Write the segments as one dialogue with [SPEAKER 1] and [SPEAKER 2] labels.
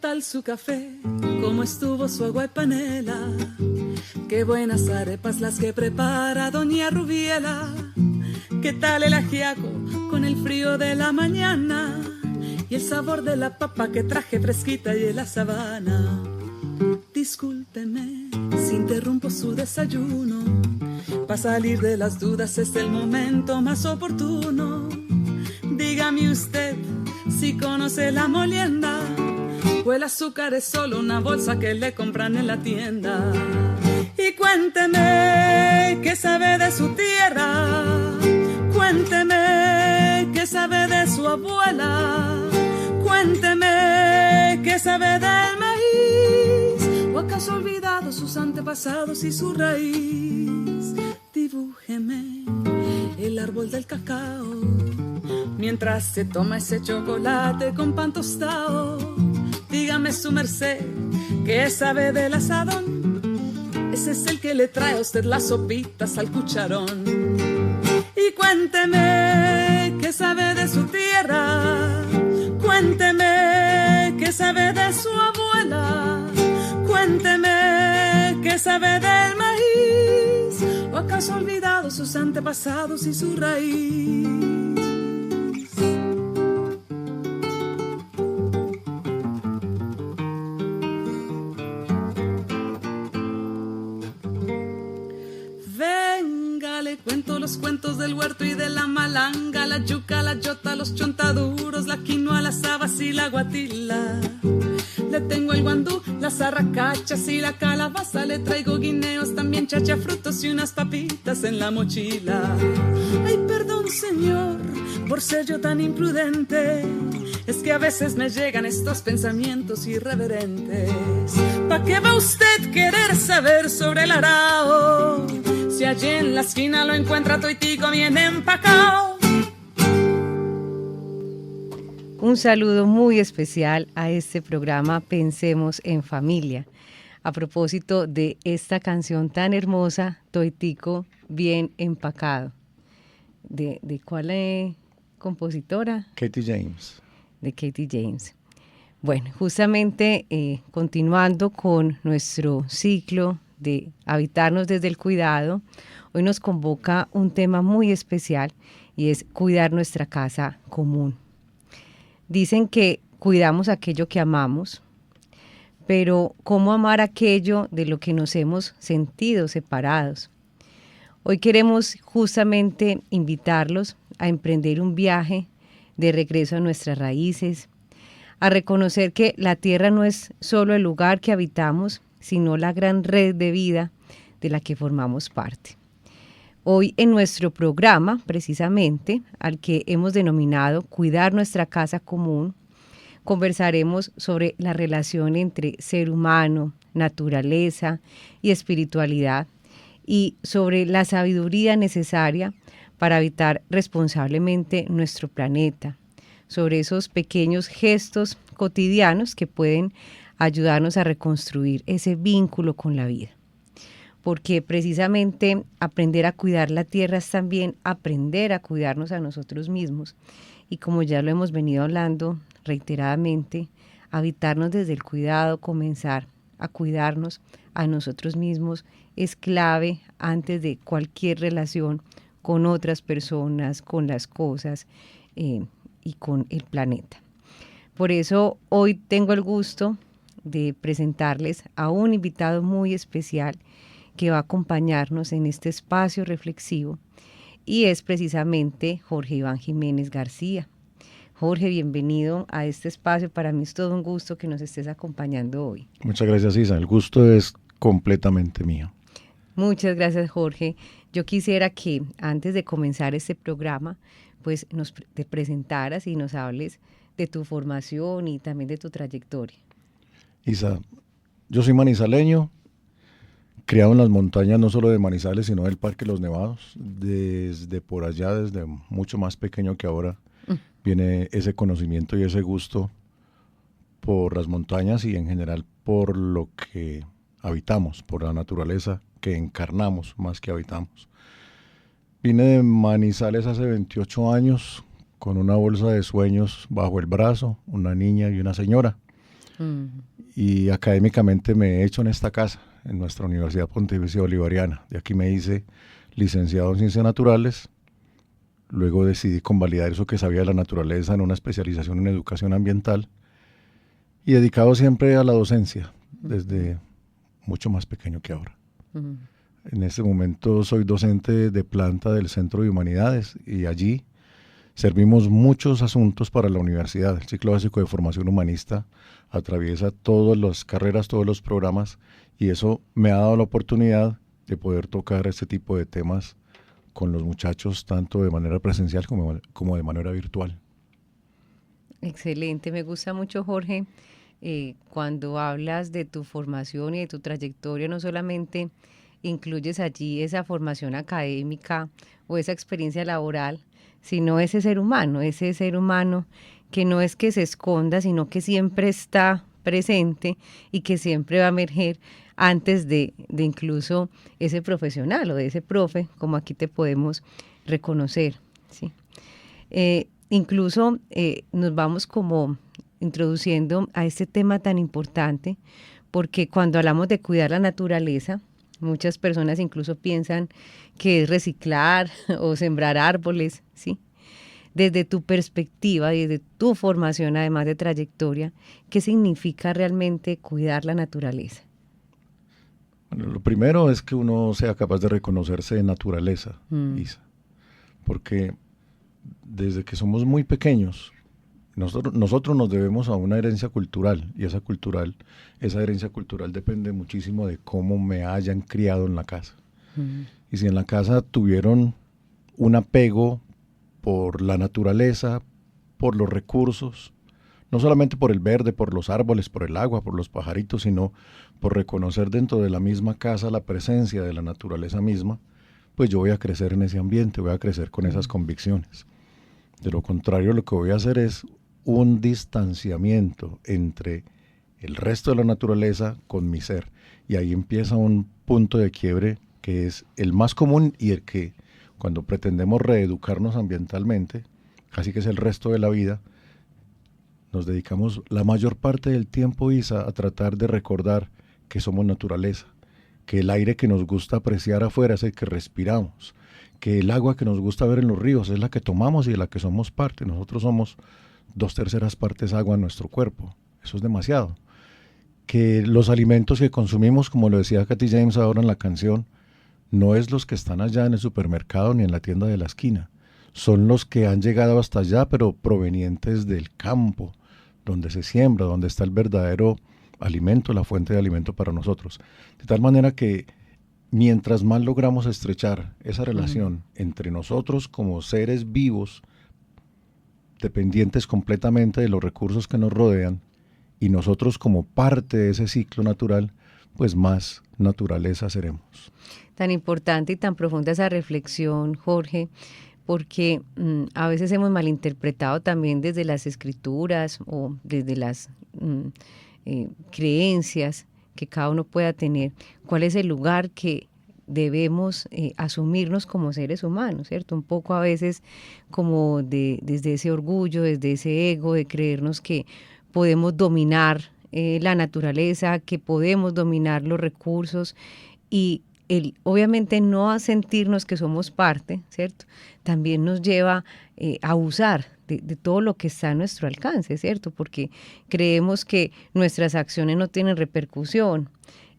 [SPEAKER 1] tal su café? ¿Cómo estuvo su agua y panela? Qué buenas arepas las que prepara doña Rubiela. ¿Qué tal el ajiaco con el frío de la mañana? Y el sabor de la papa que traje fresquita y en la sabana. Discúlpeme si interrumpo su desayuno. Para salir de las dudas es el momento más oportuno. Dígame usted si conoce la molienda o el azúcar es solo una bolsa que le compran en la tienda. Y cuénteme qué sabe de su tierra, cuénteme qué sabe de su abuela, cuénteme qué sabe del maíz, o acaso ha olvidado sus antepasados y su raíz. Dibújeme el árbol del cacao mientras se toma ese chocolate con pan tostado. Dígame su merced, ¿qué sabe del asadón? Ese es el que le trae a usted las sopitas al cucharón. Y cuénteme, ¿qué sabe de su tierra? Cuénteme, ¿qué sabe de su abuela? Cuénteme, ¿qué sabe del maíz? ¿O acaso ha olvidado sus antepasados y su raíz? Cuento los cuentos del huerto y de la malanga, la yuca, la yota, los chontaduros, la quinoa, las habas y la guatila. Le tengo el guandú, las arracachas y la calabaza. Le traigo guineos, también chachafrutos y unas papitas en la mochila. Ay, perdón, señor, por ser yo tan imprudente. Es que a veces me llegan estos pensamientos irreverentes. ¿Pa' qué va usted querer saber sobre el arao? Si allí en la esquina lo encuentra toitico bien empacao.
[SPEAKER 2] Un saludo muy especial a este programa Pensemos en Familia. A propósito de esta canción tan hermosa, Toitico bien empacado. ¿De cuál compositora?
[SPEAKER 3] Katie James.
[SPEAKER 2] De Katie James. Bueno, justamente continuando con nuestro ciclo de habitarnos desde el cuidado, hoy nos convoca un tema muy especial y es cuidar nuestra casa común. Dicen que cuidamos aquello que amamos, pero ¿cómo amar aquello de lo que nos hemos sentido separados? Hoy queremos justamente invitarlos a emprender un viaje de regreso a nuestras raíces, a reconocer que la tierra no es solo el lugar que habitamos, sino la gran red de vida de la que formamos parte. Hoy en nuestro programa, precisamente, al que hemos denominado Cuidar nuestra casa común, conversaremos sobre la relación entre ser humano, naturaleza y espiritualidad y sobre la sabiduría necesaria para habitar responsablemente nuestro planeta, sobre esos pequeños gestos cotidianos que pueden ayudarnos a reconstruir ese vínculo con la vida. Porque precisamente aprender a cuidar la tierra es también aprender a cuidarnos a nosotros mismos. Y como ya lo hemos venido hablando reiteradamente, habitarnos desde el cuidado, comenzar a cuidarnos a nosotros mismos es clave antes de cualquier relación con otras personas, con las cosas y con el planeta. Por eso hoy tengo el gusto de presentarles a un invitado muy especial que va a acompañarnos en este espacio reflexivo y es precisamente Jorge Iván Jiménez García. Jorge, bienvenido a este espacio. Para mí es todo un gusto que nos estés acompañando hoy.
[SPEAKER 3] Muchas gracias, Isa. El gusto es completamente mío.
[SPEAKER 2] Muchas gracias, Jorge. Yo quisiera que antes de comenzar este programa, pues te presentaras y nos hables de tu formación y también de tu trayectoria.
[SPEAKER 3] Isa, yo soy manizaleño, criado en las montañas no solo de Manizales, sino del Parque Los Nevados. Desde por allá, desde mucho más pequeño que ahora, viene ese conocimiento y ese gusto por las montañas y en general por lo que habitamos, por la naturaleza que encarnamos más que habitamos. Vine de Manizales hace 28 años con una bolsa de sueños bajo el brazo, una niña y una señora. Y académicamente me he hecho en esta casa, en nuestra Universidad Pontificia Bolivariana. De aquí me hice licenciado en Ciencias Naturales. Luego decidí convalidar eso que sabía de la naturaleza en una especialización en Educación Ambiental. Y dedicado siempre a la docencia, desde mucho más pequeño que ahora. En este momento soy docente de planta del Centro de Humanidades y allí servimos muchos asuntos para la universidad. El ciclo básico de formación humanista atraviesa todas las carreras, todos los programas, y eso me ha dado la oportunidad de poder tocar este tipo de temas con los muchachos, tanto de manera presencial como de manera virtual.
[SPEAKER 2] Excelente, me gusta mucho, Jorge, cuando hablas de tu formación y de tu trayectoria, no solamente incluyes allí esa formación académica o esa experiencia laboral, sino ese ser humano que no es que se esconda, sino que siempre está presente y que siempre va a emerger antes de incluso ese profesional o de ese profe, como aquí te podemos reconocer, ¿sí? Incluso nos vamos como introduciendo a este tema tan importante, porque cuando hablamos de cuidar la naturaleza, muchas personas incluso piensan que es reciclar o sembrar árboles, ¿sí? Desde tu perspectiva, desde tu formación, además de trayectoria, ¿qué significa realmente cuidar la naturaleza?
[SPEAKER 3] Bueno, lo primero es que uno sea capaz de reconocerse de naturaleza, Isa, porque desde que somos muy pequeños, nosotros nos debemos a una herencia cultural, y esa herencia cultural depende muchísimo de cómo me hayan criado en la casa. Y si en la casa tuvieron un apego por la naturaleza, por los recursos, no solamente por el verde, por los árboles, por el agua, por los pajaritos, sino por reconocer dentro de la misma casa la presencia de la naturaleza misma, pues yo voy a crecer en ese ambiente, voy a crecer con esas convicciones. De lo contrario, lo que voy a hacer es un distanciamiento entre el resto de la naturaleza con mi ser. Y ahí empieza un punto de quiebre que es el más común y el que, cuando pretendemos reeducarnos ambientalmente, casi que es el resto de la vida, nos dedicamos la mayor parte del tiempo, Isa, a tratar de recordar que somos naturaleza, que el aire que nos gusta apreciar afuera es el que respiramos, que el agua que nos gusta ver en los ríos es la que tomamos y de la que somos parte. Nosotros somos 2/3 partes agua en nuestro cuerpo. Eso es demasiado. Que los alimentos que consumimos, como lo decía Katy James ahora en la canción, no es los que están allá en el supermercado ni en la tienda de la esquina. Son los que han llegado hasta allá, pero provenientes del campo, donde se siembra, donde está el verdadero alimento, la fuente de alimento para nosotros. De tal manera que mientras más logramos estrechar esa relación entre nosotros como seres vivos, dependientes completamente de los recursos que nos rodean, y nosotros como parte de ese ciclo natural, pues más naturaleza seremos.
[SPEAKER 2] Tan importante y tan profunda esa reflexión, Jorge, porque a veces hemos malinterpretado también desde las escrituras o desde las creencias que cada uno pueda tener, cuál es el lugar que debemos asumirnos como seres humanos, ¿cierto? Un poco a veces como desde ese orgullo, desde ese ego, de creernos que podemos dominar la naturaleza, que podemos dominar los recursos y obviamente no a sentirnos que somos parte, ¿cierto? También nos lleva a abusar de todo lo que está a nuestro alcance, ¿cierto? Porque creemos que nuestras acciones no tienen repercusión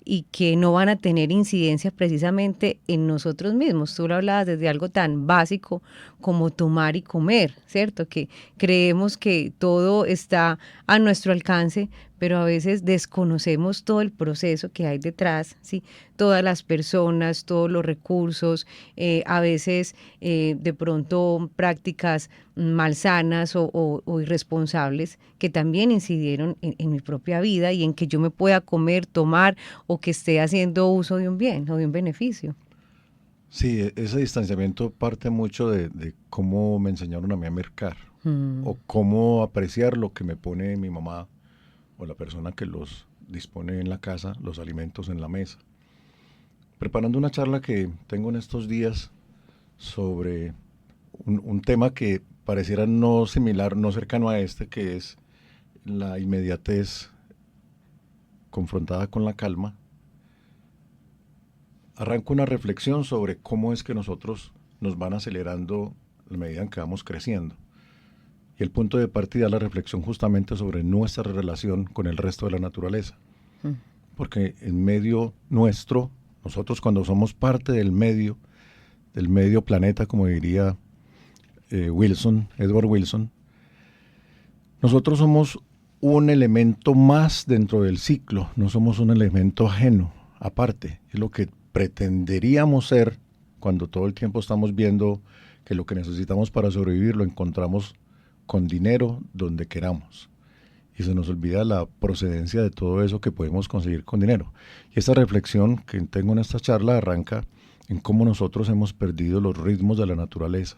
[SPEAKER 2] y que no van a tener incidencia precisamente en nosotros mismos. Tú lo hablabas desde algo tan básico como tomar y comer, ¿cierto? Que creemos que todo está a nuestro alcance, pero a veces desconocemos todo el proceso que hay detrás, ¿sí? Todas las personas, todos los recursos, a veces de pronto prácticas malsanas o irresponsables que también incidieron en mi propia vida y en que yo me pueda comer, tomar o que esté haciendo uso de un bien o de un beneficio.
[SPEAKER 3] Sí, ese distanciamiento parte mucho de cómo me enseñaron a mí a mercar o cómo apreciar lo que me pone mi mamá o la persona que los dispone en la casa, los alimentos en la mesa. Preparando una charla que tengo en estos días sobre un tema que pareciera no similar, no cercano a este, que es la inmediatez confrontada con la calma, arranca una reflexión sobre cómo es que nosotros nos van acelerando a medida en que vamos creciendo. Y el punto de partida es la reflexión justamente sobre nuestra relación con el resto de la naturaleza. Porque en medio nuestro, nosotros cuando somos parte del medio planeta, como diría Edward Wilson, nosotros somos un elemento más dentro del ciclo, no somos un elemento ajeno, aparte. Es lo que pretenderíamos ser cuando todo el tiempo estamos viendo que lo que necesitamos para sobrevivir lo encontramos con dinero donde queramos. Y se nos olvida la procedencia de todo eso que podemos conseguir con dinero. Y esta reflexión que tengo en esta charla arranca en cómo nosotros hemos perdido los ritmos de la naturaleza.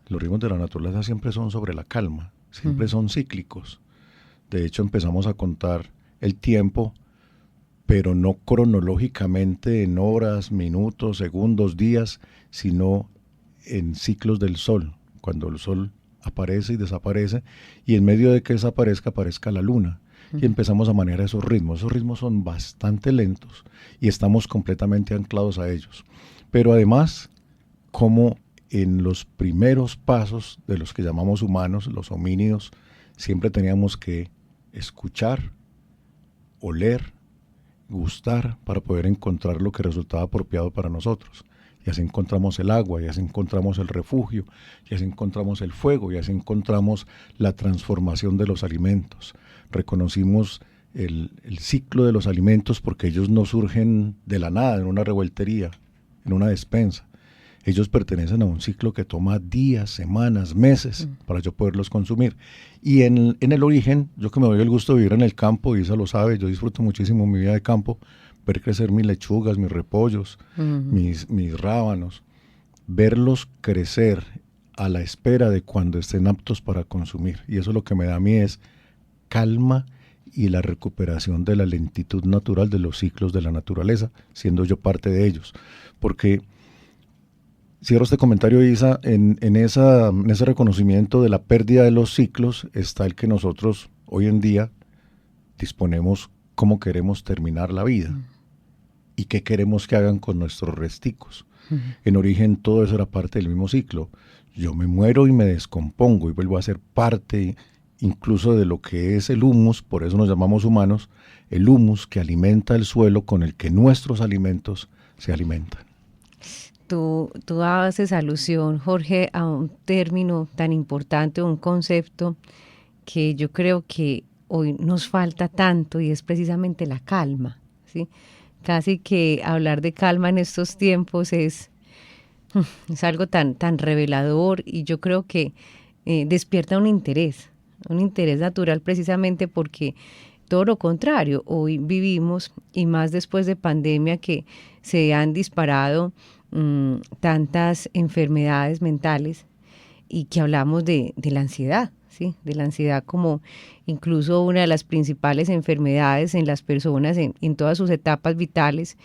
[SPEAKER 3] Los ritmos de la naturaleza siempre son sobre la calma, siempre son cíclicos. De hecho, empezamos a contar el tiempo, pero no cronológicamente en horas, minutos, segundos, días, sino en ciclos del sol, cuando el sol aparece y desaparece, y en medio de que desaparezca, aparezca la luna, y empezamos a manejar esos ritmos. Esos ritmos son bastante lentos, y estamos completamente anclados a ellos. Pero además, como en los primeros pasos de los que llamamos humanos, los homínidos, siempre teníamos que escuchar, oler, gustar para poder encontrar lo que resultaba apropiado para nosotros. Y así encontramos el agua, y así encontramos el refugio, y así encontramos el fuego, y así encontramos la transformación de los alimentos. Reconocimos el ciclo de los alimentos porque ellos no surgen de la nada, en una revueltería, en una despensa. Ellos pertenecen a un ciclo que toma días, semanas, meses para yo poderlos consumir. Y en el origen, yo que me doy el gusto de vivir en el campo, y Isa lo sabe, yo disfruto muchísimo mi vida de campo, ver crecer mis lechugas, mis repollos, mis rábanos, verlos crecer a la espera de cuando estén aptos para consumir. Y eso lo que me da a mí es calma y la recuperación de la lentitud natural de los ciclos de la naturaleza, siendo yo parte de ellos. Porque cierro este comentario, Isa, en ese reconocimiento de la pérdida de los ciclos está el que nosotros hoy en día disponemos cómo queremos terminar la vida y qué queremos que hagan con nuestros resticos. En origen todo eso era parte del mismo ciclo. Yo me muero y me descompongo y vuelvo a ser parte incluso de lo que es el humus, por eso nos llamamos humanos, el humus que alimenta el suelo con el que nuestros alimentos se alimentan.
[SPEAKER 2] Tú haces alusión, Jorge, a un término tan importante, un concepto que yo creo que hoy nos falta tanto, y es precisamente la calma, ¿sí? Casi que hablar de calma en estos tiempos es algo tan revelador, y yo creo que despierta un interés natural, precisamente porque todo lo contrario, hoy vivimos, y más después de pandemia, que se han disparado tantas enfermedades mentales, y que hablamos de la ansiedad, ¿sí? De la ansiedad como incluso una de las principales enfermedades en las personas en todas sus etapas vitales,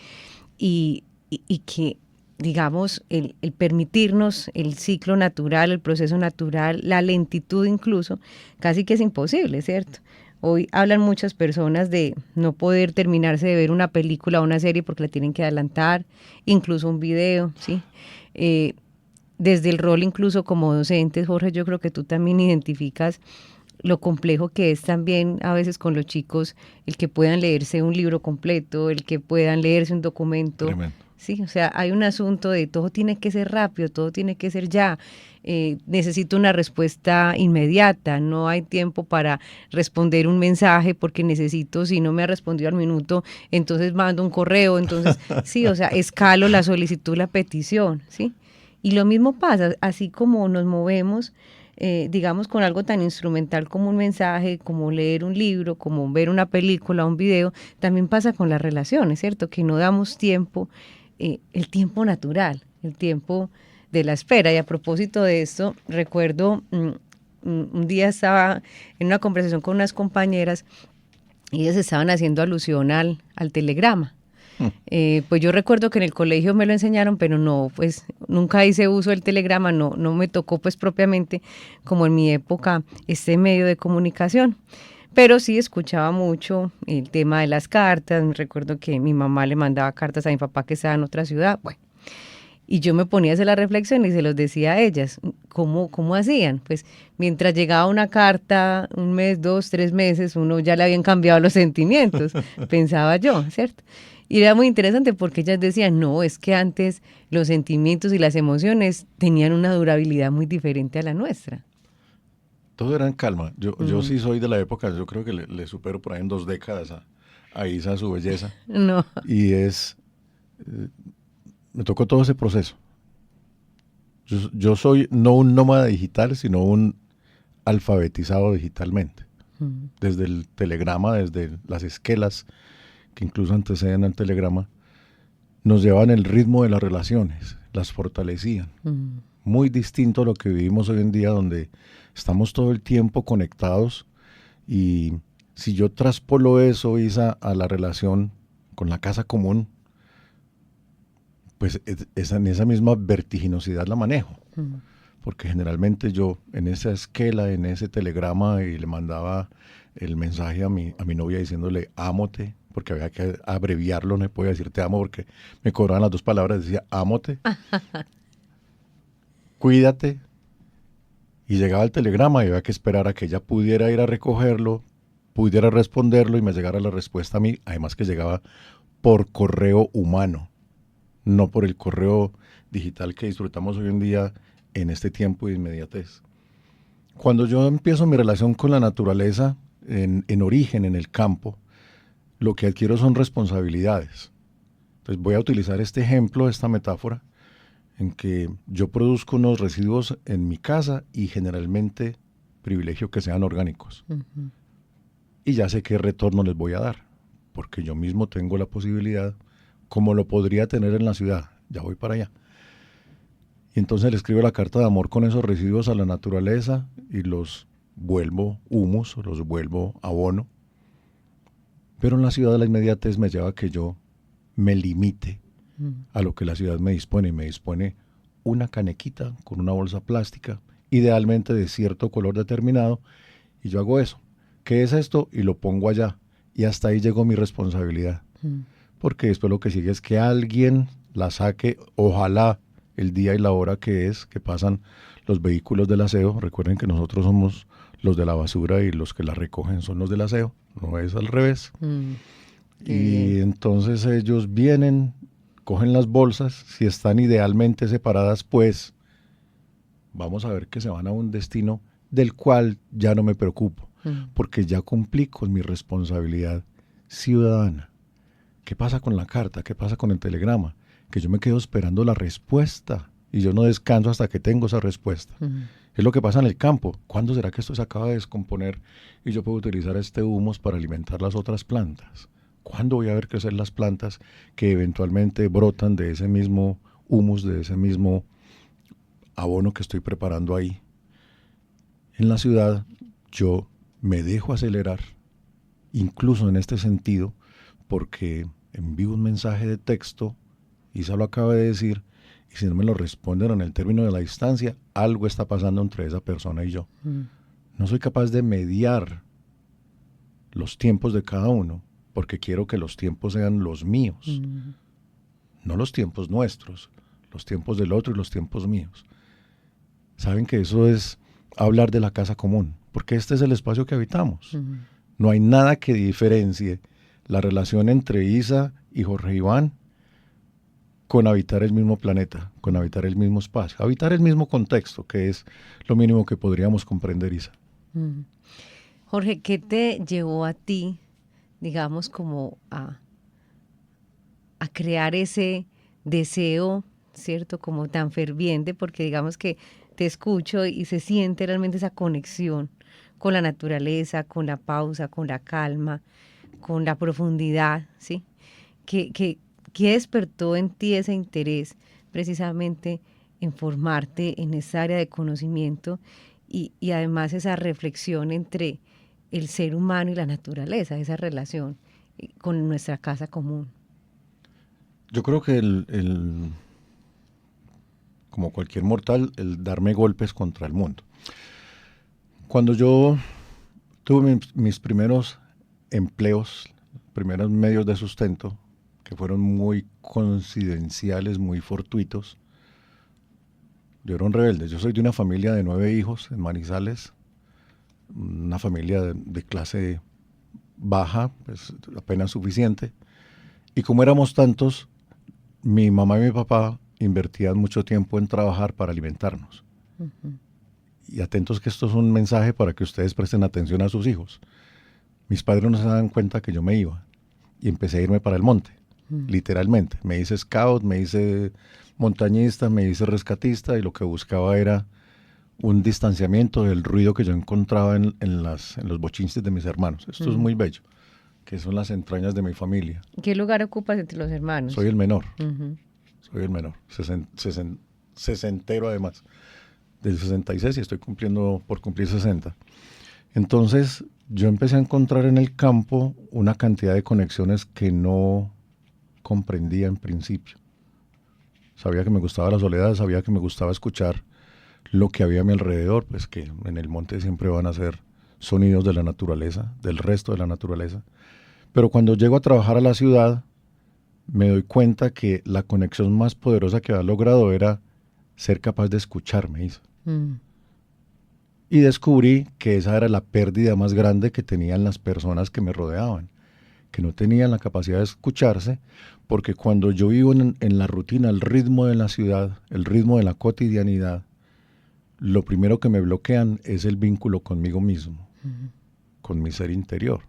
[SPEAKER 2] y que, digamos, el permitirnos el ciclo natural, el proceso natural, la lentitud incluso, casi que es imposible, ¿cierto? Hoy hablan muchas personas de no poder terminarse de ver una película o una serie porque la tienen que adelantar, incluso un video, ¿sí? Desde el rol incluso como docentes, Jorge, yo creo que tú también identificas lo complejo que es también a veces con los chicos el que puedan leerse un libro completo, el que puedan leerse un documento.
[SPEAKER 3] Tremendo.
[SPEAKER 2] Sí, o sea, hay un asunto de todo tiene que ser rápido, todo tiene que ser ya. Necesito una respuesta inmediata, no hay tiempo para responder un mensaje porque necesito, si no me ha respondido al minuto, entonces mando un correo, entonces sí, o sea, escalo la solicitud, la petición, ¿sí? Y lo mismo pasa, así como nos movemos, digamos, con algo tan instrumental como un mensaje, como leer un libro, como ver una película, un video, también pasa con las relaciones, ¿cierto? Que no damos tiempo, el tiempo natural, el tiempo de la espera. Y a propósito de esto, recuerdo un día estaba en una conversación con unas compañeras y ellas estaban haciendo alusión al telegrama. Pues yo recuerdo que en el colegio me lo enseñaron, pero no, pues nunca hice uso del telegrama, no me tocó pues propiamente como en mi época este medio de comunicación. pero sí escuchaba mucho el tema de las cartas. Me recuerdo que mi mamá le mandaba cartas a mi papá que estaba en otra ciudad. Bueno, y yo me ponía a hacer la reflexión y se los decía a ellas. ¿Cómo hacían? Pues mientras llegaba una carta, un mes, 2, 3 meses, uno ya le habían cambiado los sentimientos, pensaba yo, ¿cierto? Y era muy interesante porque ellas decían, no, es que antes los sentimientos y las emociones tenían una durabilidad muy diferente a la nuestra.
[SPEAKER 3] Todo era en calma. Yo sí soy de la época, yo creo que le supero por ahí en 2 décadas a Isa su belleza.
[SPEAKER 2] No.
[SPEAKER 3] Y me tocó todo ese proceso. Yo soy no un nómada digital, sino un alfabetizado digitalmente. Desde el telegrama, desde las esquelas, que incluso anteceden al telegrama, nos llevaban el ritmo de las relaciones, las fortalecían. Muy distinto a lo que vivimos hoy en día, donde estamos todo el tiempo conectados, y si yo traspolo eso, Isa, a la relación con la casa común, pues en esa misma vertiginosidad la manejo. Porque generalmente yo en esa esquela, en ese telegrama, y le mandaba el mensaje a mi novia diciéndole ámote, porque había que abreviarlo, no podía decir te amo porque me cobraban las 2 palabras, decía ámote, cuídate, y llegaba el telegrama y había que esperar a que ella pudiera ir a recogerlo, pudiera responderlo y me llegara la respuesta a mí, además que llegaba por correo humano, no por el correo digital que disfrutamos hoy en día en este tiempo de inmediatez. Cuando yo empiezo mi relación con la naturaleza, en origen, en el campo, lo que adquiero son responsabilidades. Entonces voy a utilizar este ejemplo, esta metáfora, en que yo produzco unos residuos en mi casa y generalmente privilegio que sean orgánicos. Y ya sé qué retorno les voy a dar, porque yo mismo tengo la posibilidad, como lo podría tener en la ciudad, ya voy para allá. Y entonces le escribo la carta de amor con esos residuos a la naturaleza y los vuelvo humus, los vuelvo abono. Pero en la ciudad de la inmediatez me lleva a que yo me limite a lo que la ciudad me dispone. Y me dispone una canequita con una bolsa plástica, idealmente de cierto color determinado, y yo hago eso. ¿Qué es esto? Y lo pongo allá. Y hasta ahí llegó mi responsabilidad. Porque después lo que sigue es que alguien la saque, ojalá el día y la hora que pasan los vehículos del aseo. Recuerden que nosotros somos los de la basura y los que la recogen son los del aseo, no es al revés. Y entonces ellos vienen, cogen las bolsas, si están idealmente separadas, pues vamos a ver que se van a un destino del cual ya no me preocupo, porque ya cumplí con mi responsabilidad ciudadana. ¿Qué pasa con la carta? ¿Qué pasa con el telegrama? Que yo me quedo esperando la respuesta y yo no descanso hasta que tengo esa respuesta. Es lo que pasa en el campo. ¿Cuándo será que esto se acaba de descomponer y yo puedo utilizar este humus para alimentar las otras plantas? ¿Cuándo voy a ver crecer las plantas que eventualmente brotan de ese mismo humus, de ese mismo abono que estoy preparando ahí? En la ciudad yo me dejo acelerar, incluso en este sentido, porque envío un mensaje de texto, Isa lo acaba de decir, y si no me lo responden en el término de la distancia, algo está pasando entre esa persona y yo. No soy capaz de mediar los tiempos de cada uno, porque quiero que los tiempos sean los míos, no los tiempos nuestros, los tiempos del otro y los tiempos míos. Saben que eso es hablar de la casa común, porque este es el espacio que habitamos. No hay nada que diferencie la relación entre Isa y Jorge Iván con habitar el mismo planeta, con habitar el mismo espacio, habitar el mismo contexto, que es lo mínimo que podríamos comprender, Isa.
[SPEAKER 2] Jorge, ¿qué te llevó a ti, digamos, como a crear ese deseo, ¿cierto? Como tan ferviente, porque digamos que te escucho y se siente realmente esa conexión con la naturaleza, con la pausa, con la calma, con la profundidad, ¿sí? ¿Qué despertó en ti ese interés precisamente en formarte en esa área de conocimiento y además esa reflexión entre el ser humano y la naturaleza, esa relación con nuestra casa común?
[SPEAKER 3] Yo creo que como cualquier mortal, el darme golpes contra el mundo. Cuando yo Tuve mis primeros empleos, primeros medios de sustento, que fueron muy coincidenciales, muy fortuitos. Yo era un rebelde. Yo soy de una familia de 9 hijos en Manizales, una familia de clase baja, pues apenas suficiente. Y como éramos tantos, mi mamá y mi papá invertían mucho tiempo en trabajar para alimentarnos. Y atentos que esto es un mensaje para que ustedes presten atención a sus hijos. Mis padres no se daban cuenta que yo me iba y empecé a irme para el monte, literalmente. Me hice scout, me hice montañista, me hice rescatista y lo que buscaba era un distanciamiento del ruido que yo encontraba en los bochinches de mis hermanos. Esto es muy bello, que son las entrañas de mi familia.
[SPEAKER 2] ¿Qué lugar ocupas entre los hermanos?
[SPEAKER 3] Soy el menor. Soy el menor, sesentero además, del 66 y estoy por cumplir 60. Entonces yo empecé a encontrar en el campo una cantidad de conexiones que no comprendía en principio. Sabía que me gustaba la soledad, sabía que me gustaba escuchar lo que había a mi alrededor, pues que en el monte siempre van a ser sonidos de la naturaleza, del resto de la naturaleza. Pero cuando llego a trabajar a la ciudad, me doy cuenta que la conexión más poderosa que había logrado era ser capaz de escucharme, Isa. Y descubrí que esa era la pérdida más grande que tenían las personas que me rodeaban, que no tenían la capacidad de escucharse, porque cuando yo vivo en la rutina, el ritmo de la ciudad, el ritmo de la cotidianidad, lo primero que me bloquean es el vínculo conmigo mismo, con mi ser interior,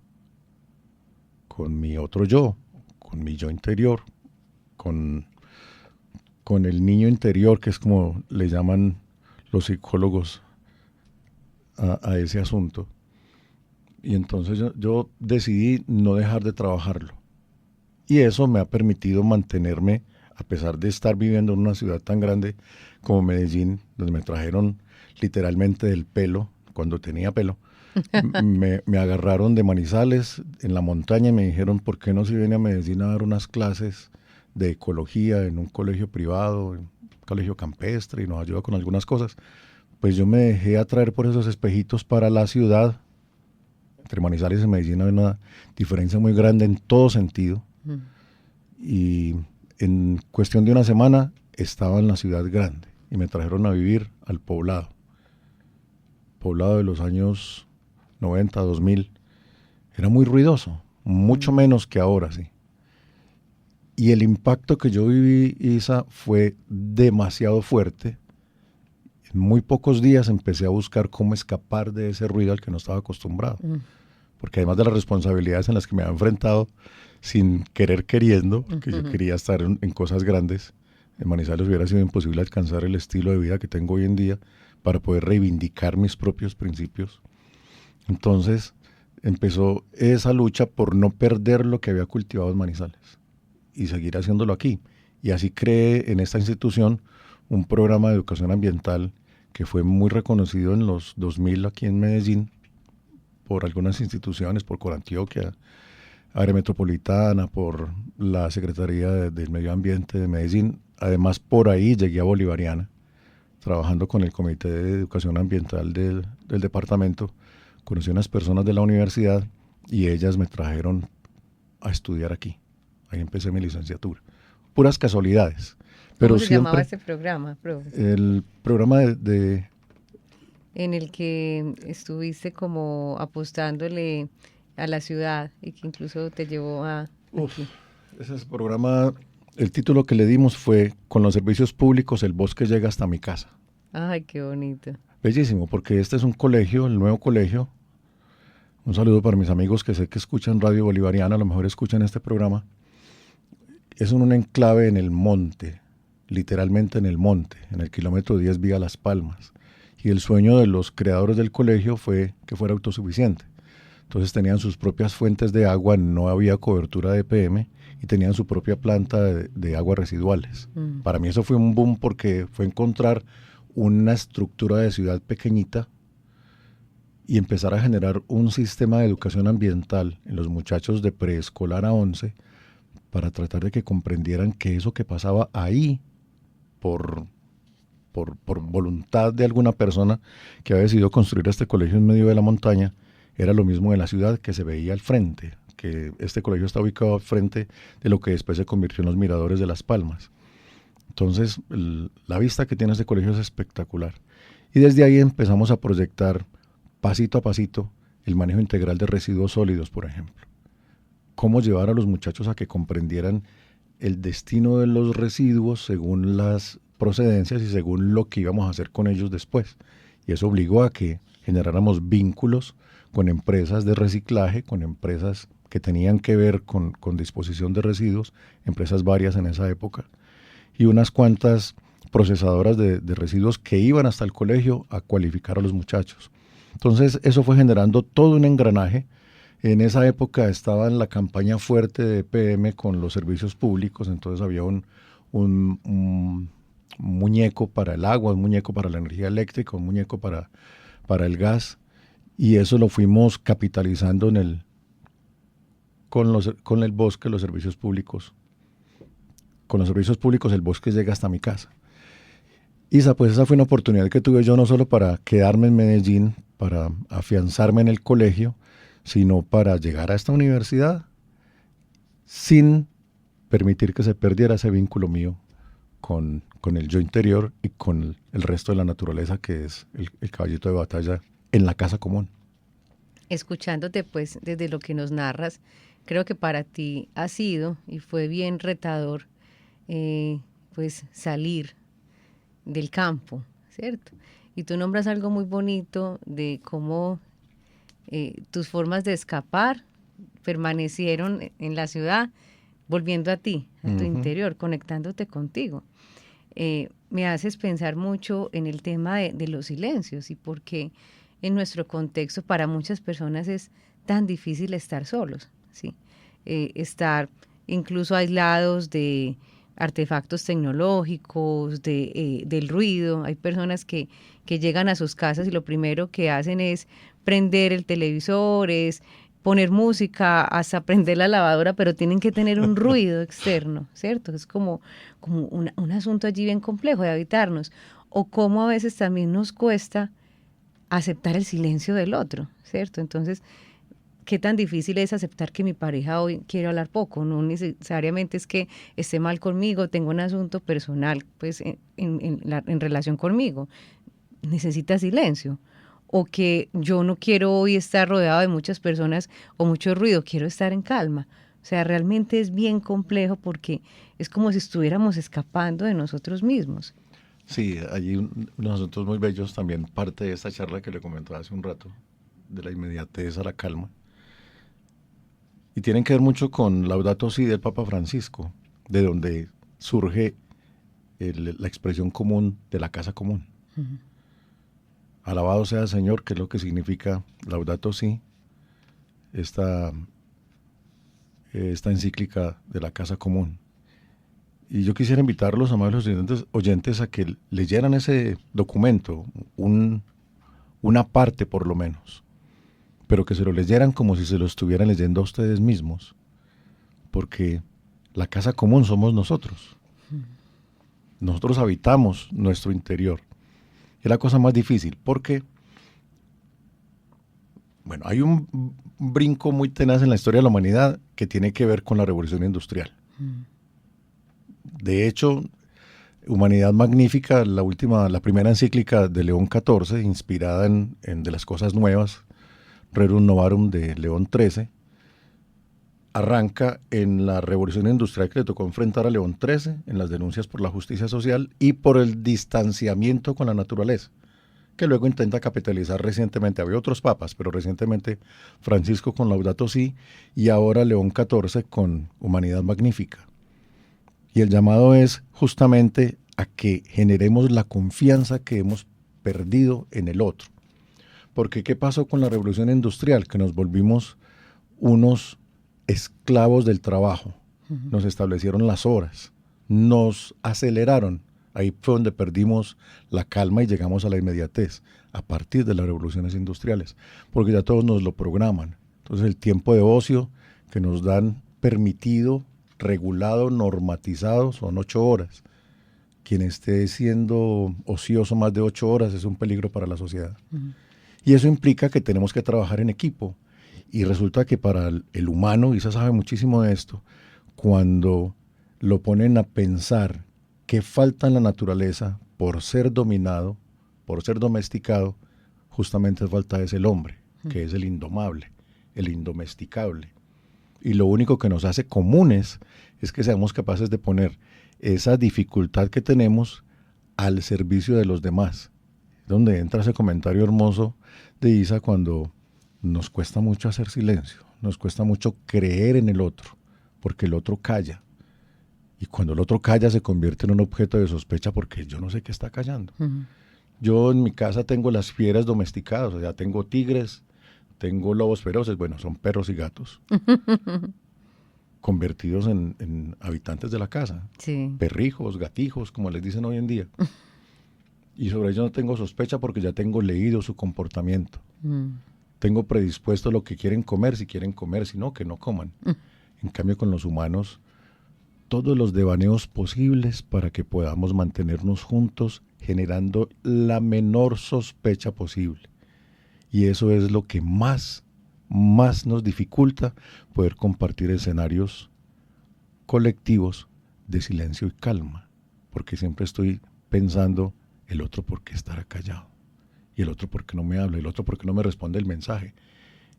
[SPEAKER 3] con mi otro yo, con mi yo interior, con el niño interior, que es como le llaman los psicólogos a ese asunto. Y entonces yo decidí no dejar de trabajarlo. Y eso me ha permitido mantenerme, a pesar de estar viviendo en una ciudad tan grande como Medellín, donde me trajeron literalmente del pelo, cuando tenía pelo. Me agarraron de Manizales en la montaña y me dijeron, ¿por qué no se viene a Medellín a dar unas clases de ecología en un colegio privado, en un colegio campestre, y nos ayuda con algunas cosas? Pues yo me dejé atraer por esos espejitos para la ciudad. Entre Manizales y Medellín hay una diferencia muy grande en todo sentido. Y en cuestión de una semana estaba en la ciudad grande y me trajeron a vivir al poblado de los años 90, 2000. Era muy ruidoso, mucho menos que ahora, sí. Y el impacto que yo viví, Isa, fue demasiado fuerte. En muy pocos días empecé a buscar cómo escapar de ese ruido al que no estaba acostumbrado. Porque además de las responsabilidades en las que me había enfrentado sin querer queriendo, porque yo quería estar en cosas grandes, en Manizales hubiera sido imposible alcanzar el estilo de vida que tengo hoy en día para poder reivindicar mis propios principios. Entonces empezó esa lucha por no perder lo que había cultivado en Manizales y seguir haciéndolo aquí. Y así creé en esta institución un programa de educación ambiental que fue muy reconocido en los 2000 aquí en Medellín por algunas instituciones, por Corantioquia, Área Metropolitana, por la Secretaría del Medio Ambiente de Medellín. Además, por ahí llegué a Bolivariana, trabajando con el Comité de Educación Ambiental del departamento. Conocí a unas personas de la universidad y ellas me trajeron a estudiar aquí. Ahí empecé mi licenciatura. Puras casualidades. Pero
[SPEAKER 2] ¿cómo se llamaba ese programa, profe?
[SPEAKER 3] El programa
[SPEAKER 2] en el que estuviste como apostándole a la ciudad y que incluso te llevó a...
[SPEAKER 3] Ese programa, el título que le dimos fue Con los servicios públicos el bosque llega hasta mi casa.
[SPEAKER 2] Ay, qué bonito.
[SPEAKER 3] Bellísimo, porque este es un colegio, el nuevo colegio. Un saludo para mis amigos que sé que escuchan Radio Bolivariana, a lo mejor escuchan este programa. Es un enclave en el monte, literalmente en el monte, en el kilómetro 10 vía Las Palmas. Y el sueño de los creadores del colegio fue que fuera autosuficiente. Entonces tenían sus propias fuentes de agua, no había cobertura de EPM y tenían su propia planta de aguas residuales. Para mí eso fue un boom porque fue encontrar una estructura de ciudad pequeñita y empezar a generar un sistema de educación ambiental en los muchachos de preescolar a 11 para tratar de que comprendieran que eso que pasaba ahí por voluntad de alguna persona que había decidido construir este colegio en medio de la montaña era lo mismo de la ciudad que se veía al frente, que este colegio está ubicado al frente de lo que después se convirtió en los miradores de Las Palmas. Entonces, la vista que tiene este colegio es espectacular. Y desde ahí empezamos a proyectar pasito a pasito el manejo integral de residuos sólidos, por ejemplo. Cómo llevar a los muchachos a que comprendieran el destino de los residuos según las procedencias y según lo que íbamos a hacer con ellos después. Y eso obligó a que generáramos vínculos con empresas de reciclaje, con empresas que tenían que ver con disposición de residuos, empresas varias en esa época, y unas cuantas procesadoras de residuos que iban hasta el colegio a cualificar a los muchachos. Entonces eso fue generando todo un engranaje. En esa época estaba en la campaña fuerte de EPM con los servicios públicos, entonces había un muñeco para el agua, un muñeco para la energía eléctrica, un muñeco para el gas, y eso lo fuimos capitalizando con el bosque, los servicios públicos. Con los servicios públicos el bosque llega hasta mi casa. Isa, pues esa fue una oportunidad que tuve yo no solo para quedarme en Medellín, para afianzarme en el colegio, sino para llegar a esta universidad sin permitir que se perdiera ese vínculo mío con el yo interior y con el resto de la naturaleza, que es el caballito de batalla en la casa común.
[SPEAKER 2] Escuchándote pues desde lo que nos narras, creo que para ti ha sido y fue bien retador pues salir del campo, ¿cierto? Y tú nombras algo muy bonito de cómo tus formas de escapar permanecieron en la ciudad, volviendo a ti, a tu interior, conectándote contigo. Me haces pensar mucho en el tema de los silencios y por qué en nuestro contexto para muchas personas es tan difícil estar solos, ¿sí? Estar incluso aislados de artefactos tecnológicos, del ruido. Hay personas que llegan a sus casas y lo primero que hacen es prender el televisor, es poner música, hasta prender la lavadora, pero tienen que tener un ruido externo, ¿cierto? Es como un asunto allí bien complejo de habitarnos. O cómo a veces también nos cuesta aceptar el silencio del otro, ¿cierto? Entonces, ¿qué tan difícil es aceptar que mi pareja hoy quiere hablar poco? No necesariamente es que esté mal conmigo, tengo un asunto personal pues en relación conmigo. Necesita silencio. O que yo no quiero hoy estar rodeado de muchas personas o mucho ruido, quiero estar en calma. O sea, realmente es bien complejo porque es como si estuviéramos escapando de nosotros mismos.
[SPEAKER 3] Sí, hay unos asuntos muy bellos, también parte de esta charla que le comentaba hace un rato, de la inmediatez a la calma. Y tienen que ver mucho con Laudato Si del Papa Francisco, de donde surge la expresión común de la casa común. Uh-huh. Alabado sea el Señor, que es lo que significa Laudato Si, esta encíclica de la casa común. Y yo quisiera invitar a los amables oyentes a que leyeran ese documento, una parte por lo menos, pero que se lo leyeran como si se lo estuvieran leyendo a ustedes mismos, porque la casa común somos nosotros. Nosotros habitamos nuestro interior. Es la cosa más difícil, porque bueno, hay un brinco muy tenaz en la historia de la humanidad que tiene que ver con la revolución industrial. De hecho, Humanidad Magnífica, la primera encíclica de León XIV, inspirada en De las Cosas Nuevas, Rerum Novarum de León XIII, arranca en la revolución industrial que le tocó enfrentar a León XIII, en las denuncias por la justicia social y por el distanciamiento con la naturaleza, que luego intenta capitalizar recientemente. Había otros papas, pero recientemente Francisco con Laudato Si y ahora León XIV con Humanidad Magnífica. Y el llamado es justamente a que generemos la confianza que hemos perdido en el otro. Porque ¿qué pasó con la revolución industrial? Que nos volvimos unos esclavos del trabajo. Uh-huh. Nos establecieron las horas, nos aceleraron. Ahí fue donde perdimos la calma y llegamos a la inmediatez, a partir de las revoluciones industriales, porque ya todos nos lo programan. Entonces el tiempo de ocio que nos dan permitido, regulado, normatizado, son 8 horas. Quien esté siendo ocioso más de 8 horas es un peligro para la sociedad. Uh-huh. Y eso implica que tenemos que trabajar en equipo. Y resulta que para el humano, Isa sabe muchísimo de esto, cuando lo ponen a pensar qué falta en la naturaleza por ser dominado, por ser domesticado, justamente falta es el hombre, que es el indomable, el indomesticable. Y lo único que nos hace comunes es que seamos capaces de poner esa dificultad que tenemos al servicio de los demás. Donde entra ese comentario hermoso de Isa cuando nos cuesta mucho hacer silencio, nos cuesta mucho creer en el otro, porque el otro calla. Y cuando el otro calla se convierte en un objeto de sospecha porque yo no sé qué está callando. Yo en mi casa tengo las fieras domesticadas, o sea, tengo tigres, tengo lobos feroces, bueno, son perros y gatos, convertidos en habitantes de la casa.
[SPEAKER 2] Sí.
[SPEAKER 3] Perrijos, gatijos, como les dicen hoy en día. Y sobre ello no tengo sospecha porque ya tengo leído su comportamiento. Tengo predispuesto lo que quieren comer, si quieren comer, si no, que no coman. En cambio, con los humanos, todos los devaneos posibles para que podamos mantenernos juntos, generando la menor sospecha posible. Y eso es lo que más nos dificulta poder compartir escenarios colectivos de silencio y calma. Porque siempre estoy pensando, el otro por qué estará callado, y el otro por qué no me habla, y el otro por qué no me responde el mensaje,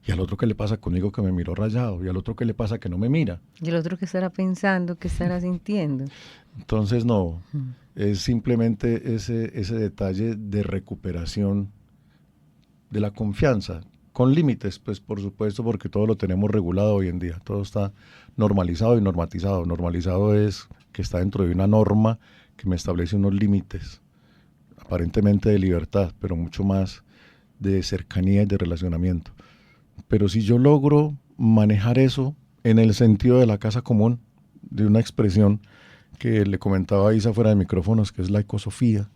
[SPEAKER 3] y al otro qué le pasa conmigo que me miró rayado, y al otro qué le pasa que no me mira.
[SPEAKER 2] Y el otro qué estará pensando, qué estará sintiendo.
[SPEAKER 3] Entonces no, es simplemente ese detalle de recuperación de la confianza, con límites, pues por supuesto, porque todo lo tenemos regulado hoy en día, todo está normalizado y normatizado. Normalizado es que está dentro de una norma que me establece unos límites, aparentemente de libertad, pero mucho más de cercanía y de relacionamiento. Pero si yo logro manejar eso en el sentido de la casa común, de una expresión que le comentaba a Isa fuera de micrófonos, que es la ecosofía,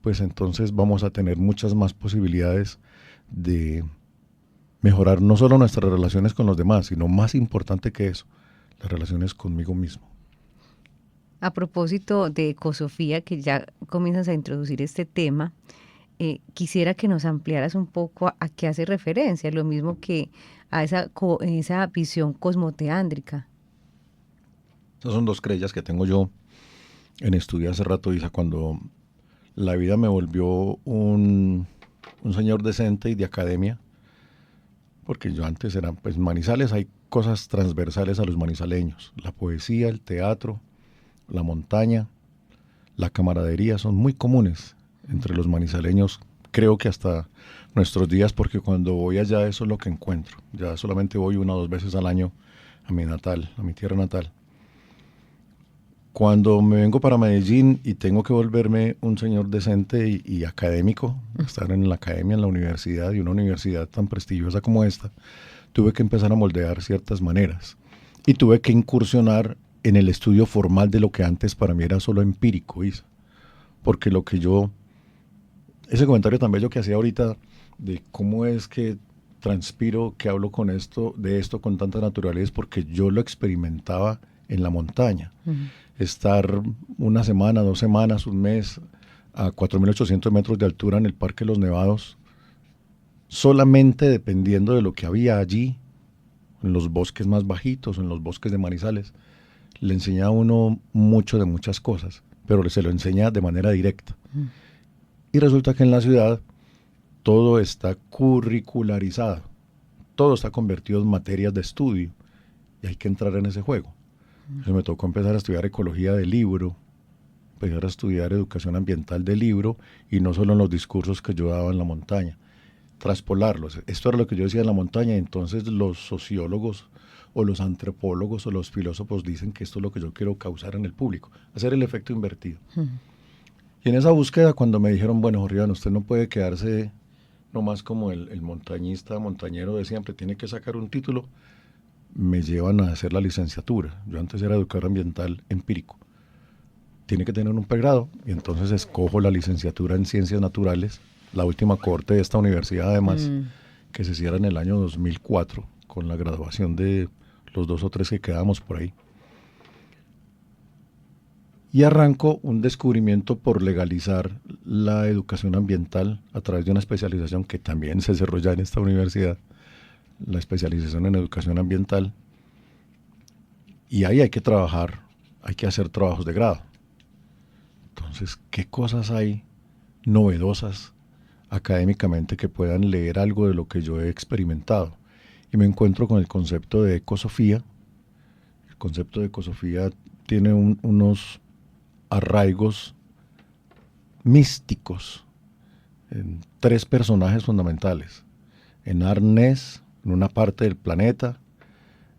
[SPEAKER 3] pues entonces vamos a tener muchas más posibilidades de mejorar no solo nuestras relaciones con los demás, sino más importante que eso, las relaciones conmigo mismo.
[SPEAKER 2] A propósito de ecosofía, que ya comienzas a introducir este tema, quisiera que nos ampliaras un poco a qué hace referencia, lo mismo que a esa visión cosmoteándrica.
[SPEAKER 3] Esas son dos creencias que tengo yo en estudio hace rato, Isa, cuando la vida me volvió un señor decente y de academia, porque yo antes era, pues Manizales hay cosas transversales a los manizaleños, la poesía, el teatro, la montaña, la camaradería son muy comunes entre los manizaleños, creo que hasta nuestros días, porque cuando voy allá eso es lo que encuentro. Ya solamente voy 1 o 2 veces al año a mi natal, a mi tierra natal. Cuando me vengo para Medellín y tengo que volverme un señor decente y académico, estar en la academia, en la universidad, y una universidad tan prestigiosa como esta, tuve que empezar a moldear ciertas maneras y tuve que incursionar en el estudio formal de lo que antes para mí era solo empírico, Isa. Porque lo que yo, ese comentario tan bello que hacía ahorita de cómo es que transpiro, que hablo de esto con tanta naturalidad, es porque yo lo experimentaba en la montaña. Estar 1 semana, 2 semanas, un mes a 4.800 metros de altura en el Parque de los Nevados, solamente dependiendo de lo que había allí, en los bosques más bajitos, en los bosques de Manizales, le enseña a uno mucho de muchas cosas, pero se lo enseña de manera directa. Y resulta que en la ciudad todo está curricularizado, todo está convertido en materias de estudio, y hay que entrar en ese juego. Entonces me tocó empezar a estudiar ecología de libro, empezar a estudiar educación ambiental de libro, y no solo en los discursos que yo daba en la montaña, traspolarlos. Esto era lo que yo decía en la montaña, y entonces los sociólogos o los antropólogos o los filósofos dicen que esto es lo que yo quiero causar en el público, hacer el efecto invertido. Y en esa búsqueda, cuando me dijeron, bueno, Jorge Iván, usted no puede quedarse nomás como el montañista, montañero de siempre, tiene que sacar un título, me llevan a hacer la licenciatura. Yo antes era educador ambiental empírico. Tiene que tener un pregrado, y entonces escojo la licenciatura en Ciencias Naturales, la última cohorte de esta universidad además, que se cierra en el año 2004, con la graduación de los 2 o 3 que quedamos por ahí. Y arranco un descubrimiento por legalizar la educación ambiental a través de una especialización que también se desarrolla en esta universidad, la especialización en educación ambiental. Y ahí hay que trabajar, hay que hacer trabajos de grado. Entonces, ¿qué cosas hay novedosas académicamente que puedan leer algo de lo que yo he experimentado? Y me encuentro con el concepto de ecosofía. El concepto de ecosofía tiene unos arraigos místicos en 3 personajes fundamentales: en Arnés, en una parte del planeta,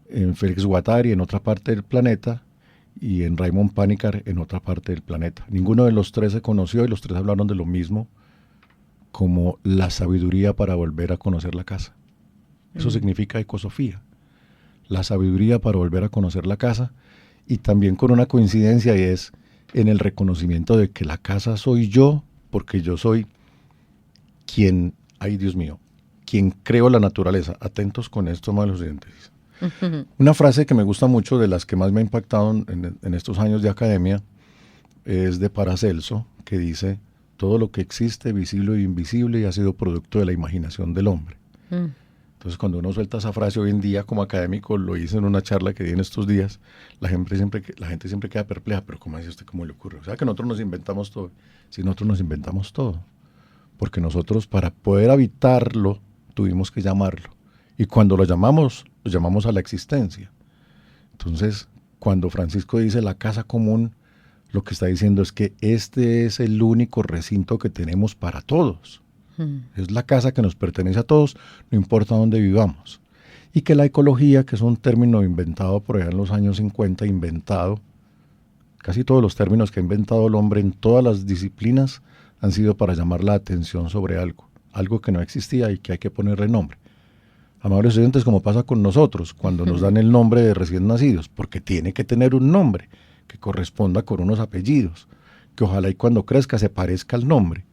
[SPEAKER 3] en Félix Guattari, en otra parte del planeta, y en Raymond Panikkar, en otra parte del planeta. Ninguno de los 3 se conoció y los 3 hablaron de lo mismo, como la sabiduría para volver a conocer la casa. Eso significa ecosofía, la sabiduría para volver a conocer la casa, y también con una coincidencia, y es en el reconocimiento de que la casa soy yo, porque yo soy quien, ay Dios mío, quien creo la naturaleza. Atentos con esto, amables oyentes. Una frase que me gusta mucho, de las que más me ha impactado en estos años de academia, es de Paracelso, que dice: todo lo que existe, visible e invisible, y ha sido producto de la imaginación del hombre. Entonces, cuando uno suelta esa frase hoy en día como académico, lo hice en una charla que di en estos días, la gente siempre queda perpleja. Pero ¿cómo dice usted? ¿Cómo le ocurre? O sea, que nosotros nos inventamos todo. Sí, nosotros nos inventamos todo, porque nosotros, para poder habitarlo, tuvimos que llamarlo. Y cuando lo llamamos a la existencia. Entonces, cuando Francisco dice la casa común, lo que está diciendo es que este es el único recinto que tenemos para todos. Es la casa que nos pertenece a todos, no importa dónde vivamos. Y que la ecología, que es un término inventado por allá en los años 50, casi todos los términos que ha inventado el hombre en todas las disciplinas han sido para llamar la atención sobre algo que no existía y que hay que ponerle nombre. Amables oyentes, como pasa con nosotros, cuando nos dan el nombre de recién nacidos, porque tiene que tener un nombre que corresponda con unos apellidos, que ojalá y cuando crezca se parezca al nombre,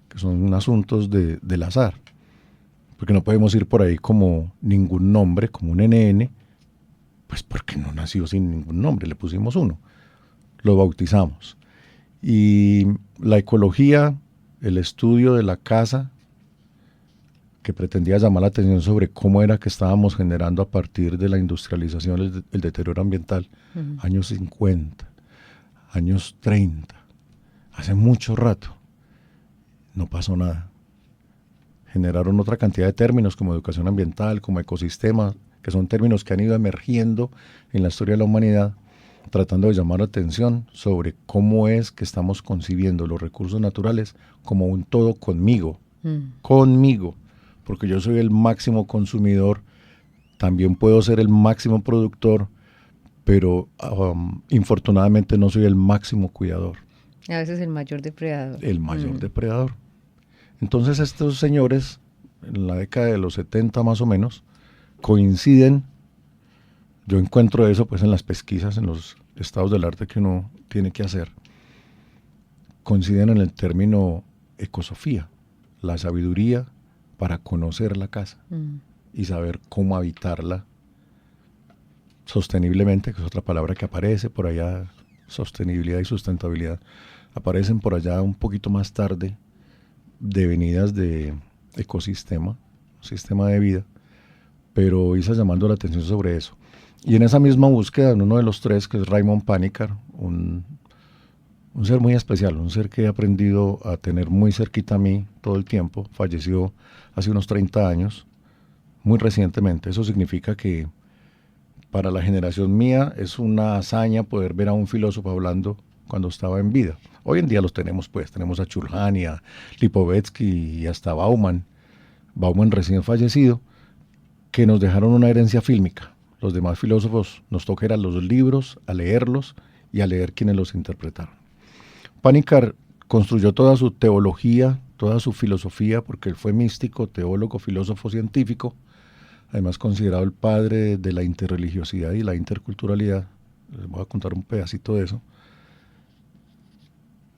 [SPEAKER 3] que son asuntos del azar, porque no podemos ir por ahí como ningún nombre, como un NN, pues porque no nació sin ningún nombre, le pusimos uno, lo bautizamos. Y la ecología, el estudio de la casa, que pretendía llamar la atención sobre cómo era que estábamos generando a partir de la industrialización el deterioro ambiental, años 50, años 30, hace mucho rato. No pasó nada. Generaron otra cantidad de términos como educación ambiental, como ecosistema, que son términos que han ido emergiendo en la historia de la humanidad, tratando de llamar la atención sobre cómo es que estamos concibiendo los recursos naturales como un todo conmigo, porque yo soy el máximo consumidor, también puedo ser el máximo productor, pero infortunadamente no soy el máximo cuidador.
[SPEAKER 2] A veces el mayor depredador.
[SPEAKER 3] El mayor depredador. Entonces estos señores, en la década de los 70 más o menos, coinciden. Yo encuentro eso pues en las pesquisas, en los estados del arte que uno tiene que hacer. Coinciden en el término ecosofía, la sabiduría para conocer la casa y saber cómo habitarla sosteniblemente, que es otra palabra que aparece por allá. Sostenibilidad y sustentabilidad aparecen por allá un poquito más tarde, devenidas de ecosistema, sistema de vida, pero hice llamando la atención sobre eso. Y en esa misma búsqueda, en uno de los 3, que es Raymond Panikkar, un ser muy especial, un ser que he aprendido a tener muy cerquita a mí todo el tiempo, falleció hace unos 30 años, muy recientemente. Eso significa que para la generación mía es una hazaña poder ver a un filósofo hablando cuando estaba en vida. Hoy en día los tenemos, pues, tenemos a Churjani, a Lipovetsky y hasta Bauman recién fallecido, que nos dejaron una herencia fílmica. Los demás filósofos nos toca ir a los libros, a leerlos y a leer quienes los interpretaron. Panikkar construyó toda su teología, toda su filosofía, porque él fue místico, teólogo, filósofo, científico, además considerado el padre de la interreligiosidad y la interculturalidad. Les voy a contar un pedacito de eso.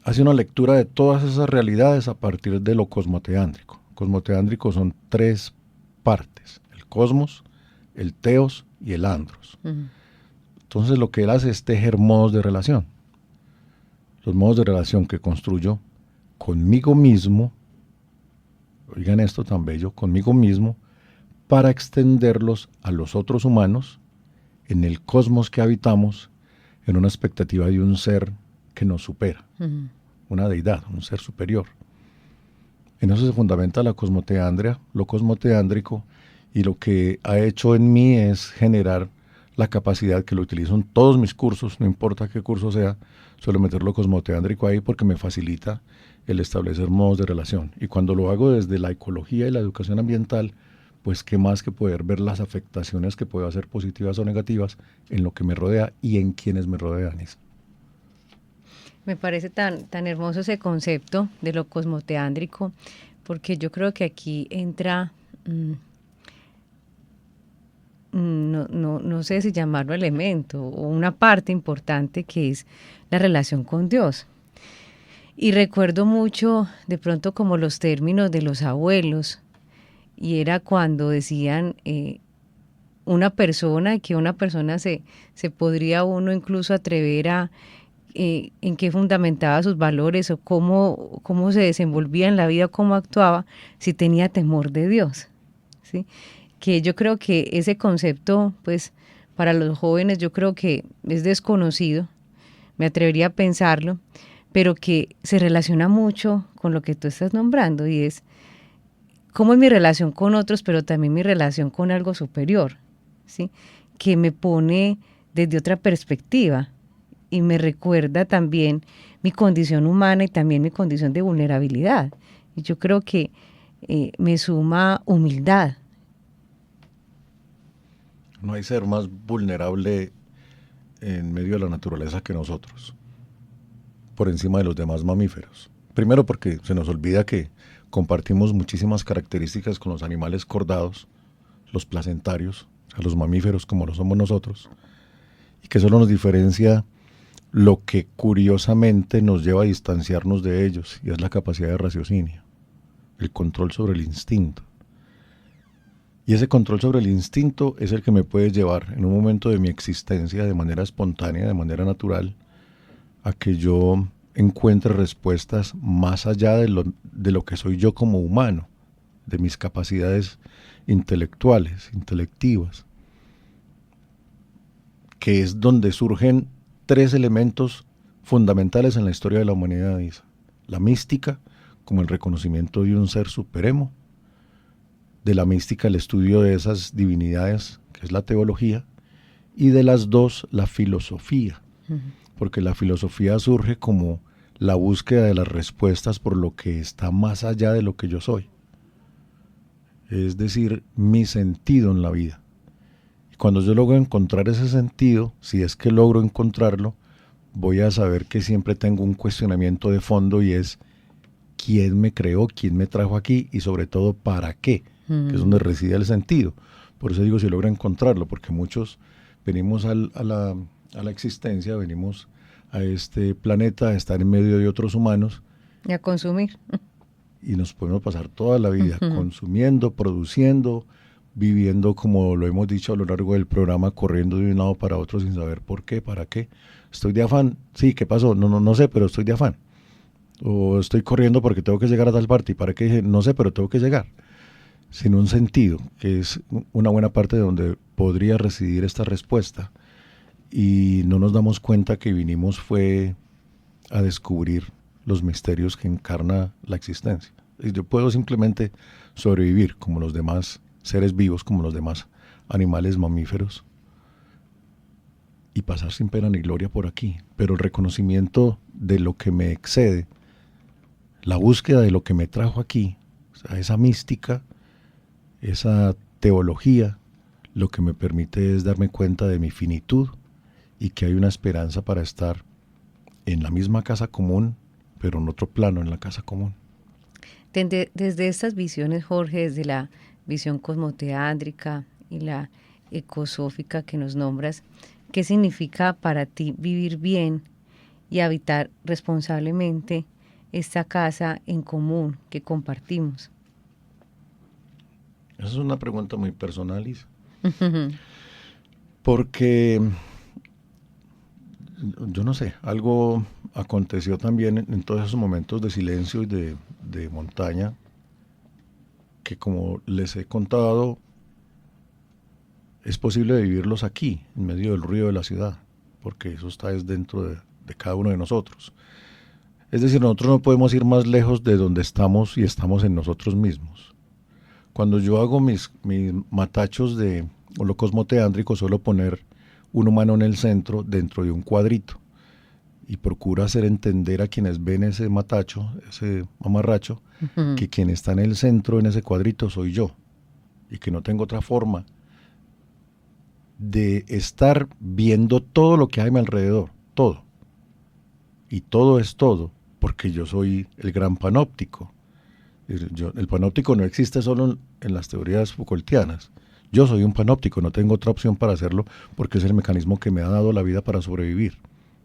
[SPEAKER 3] Hace una lectura de todas esas realidades a partir de lo cosmoteándrico. Cosmoteándrico son 3 partes: el cosmos, el teos y el andros. Entonces lo que él hace es tejer modos de relación. los modos de relación que construyo conmigo mismo, oigan esto tan bello, conmigo mismo, para extenderlos a los otros humanos en el cosmos que habitamos, en una expectativa de un ser que nos supera, una deidad, un ser superior. En eso se fundamenta la cosmoteandria, lo cosmoteándrico, y lo que ha hecho en mí es generar la capacidad que lo utilizo en todos mis cursos, no importa qué curso sea, suelo meter lo cosmoteándrico ahí porque me facilita el establecer modos de relación. Y cuando lo hago desde la ecología y la educación ambiental, pues qué más que poder ver las afectaciones que puedo hacer positivas o negativas en lo que me rodea y en quienes me rodean.
[SPEAKER 2] Me parece tan hermoso ese concepto de lo cosmoteándrico, porque yo creo que aquí entra, no sé si llamarlo elemento, o una parte importante que es la relación con Dios. Y recuerdo mucho de pronto como los términos de los abuelos, y era cuando decían una persona, que una persona se podría uno incluso atrever a en qué fundamentaba sus valores o cómo se desenvolvía en la vida, cómo actuaba, si tenía temor de Dios, ¿sí? Que yo creo que ese concepto, pues, para los jóvenes yo creo que es desconocido, me atrevería a pensarlo, pero que se relaciona mucho con lo que tú estás nombrando, y es cómo es mi relación con otros, pero también mi relación con algo superior, ¿sí? Que me pone desde otra perspectiva y me recuerda también mi condición humana y también mi condición de vulnerabilidad. Y yo creo que me suma humildad.
[SPEAKER 3] No hay ser más vulnerable en medio de la naturaleza que nosotros, por encima de los demás mamíferos. Primero porque se nos olvida que compartimos muchísimas características con los animales cordados, los placentarios, o sea, los mamíferos como lo somos nosotros, y que solo nos diferencia lo que curiosamente nos lleva a distanciarnos de ellos, y es la capacidad de raciocinio, el control sobre el instinto. Y ese control sobre el instinto es el que me puede llevar en un momento de mi existencia de manera espontánea, de manera natural, a que yo encuentre respuestas más allá de lo que soy yo como humano, de mis capacidades intelectuales, intelectivas, que es donde surgen tres elementos fundamentales en la historia de la humanidad, Isa. La mística, como el reconocimiento de un ser supremo, de la mística el estudio de esas divinidades, que es la teología, y de las dos, la filosofía, porque la filosofía surge como la búsqueda de las respuestas por lo que está más allá de lo que yo soy, es decir, mi sentido en la vida. Y cuando yo logro encontrar ese sentido, si es que logro encontrarlo, voy a saber que siempre tengo un cuestionamiento de fondo, y es quién me creó, quién me trajo aquí, y sobre todo para qué, que es donde reside el sentido. Por eso digo, si logra encontrarlo, porque muchos venimos a la existencia, venimos a este planeta a estar en medio de otros humanos.
[SPEAKER 2] Y a consumir.
[SPEAKER 3] Y nos podemos pasar toda la vida consumiendo, produciendo, viviendo, como lo hemos dicho a lo largo del programa, corriendo de un lado para otro sin saber por qué, para qué. Estoy de afán, sí, ¿qué pasó? No sé, pero estoy de afán. O estoy corriendo porque tengo que llegar a tal parte, ¿y para qué? No sé, pero tengo que llegar. Sin un sentido, que es una buena parte de donde podría residir esta respuesta. Y no nos damos cuenta que vinimos fue a descubrir los misterios que encarna la existencia. Y yo puedo simplemente sobrevivir como los demás seres vivos, como los demás animales mamíferos, y pasar sin pena ni gloria por aquí. Pero el reconocimiento de lo que me excede, la búsqueda de lo que me trajo aquí, o sea, esa mística, esa teología, lo que me permite es darme cuenta de mi finitud y que hay una esperanza para estar en la misma casa común, pero en otro plano en la casa común.
[SPEAKER 2] Desde estas visiones, Jorge, desde la visión cosmoteándrica y la ecosófica que nos nombras, ¿qué significa para ti vivir bien y habitar responsablemente esta casa en común que compartimos?
[SPEAKER 3] Esa es una pregunta muy personal, Isa. Porque, yo no sé, algo aconteció también en todos esos momentos de silencio y de montaña, que como les he contado, es posible vivirlos aquí, en medio del ruido de la ciudad, porque eso está dentro de cada uno de nosotros. Es decir, nosotros no podemos ir más lejos de donde estamos y estamos en nosotros mismos. Cuando yo hago mis matachos de holocosmoteándrico, suelo poner un humano en el centro dentro de un cuadrito y procuro hacer entender a quienes ven ese matacho, ese mamarracho, que quien está en el centro en ese cuadrito soy yo y que no tengo otra forma de estar viendo todo lo que hay a mi alrededor, todo. Y todo es todo, porque yo soy el gran panóptico. El panóptico no existe solo en las teorías Foucaultianas. Yo soy un panóptico, no tengo otra opción para hacerlo porque es el mecanismo que me ha dado la vida para sobrevivir.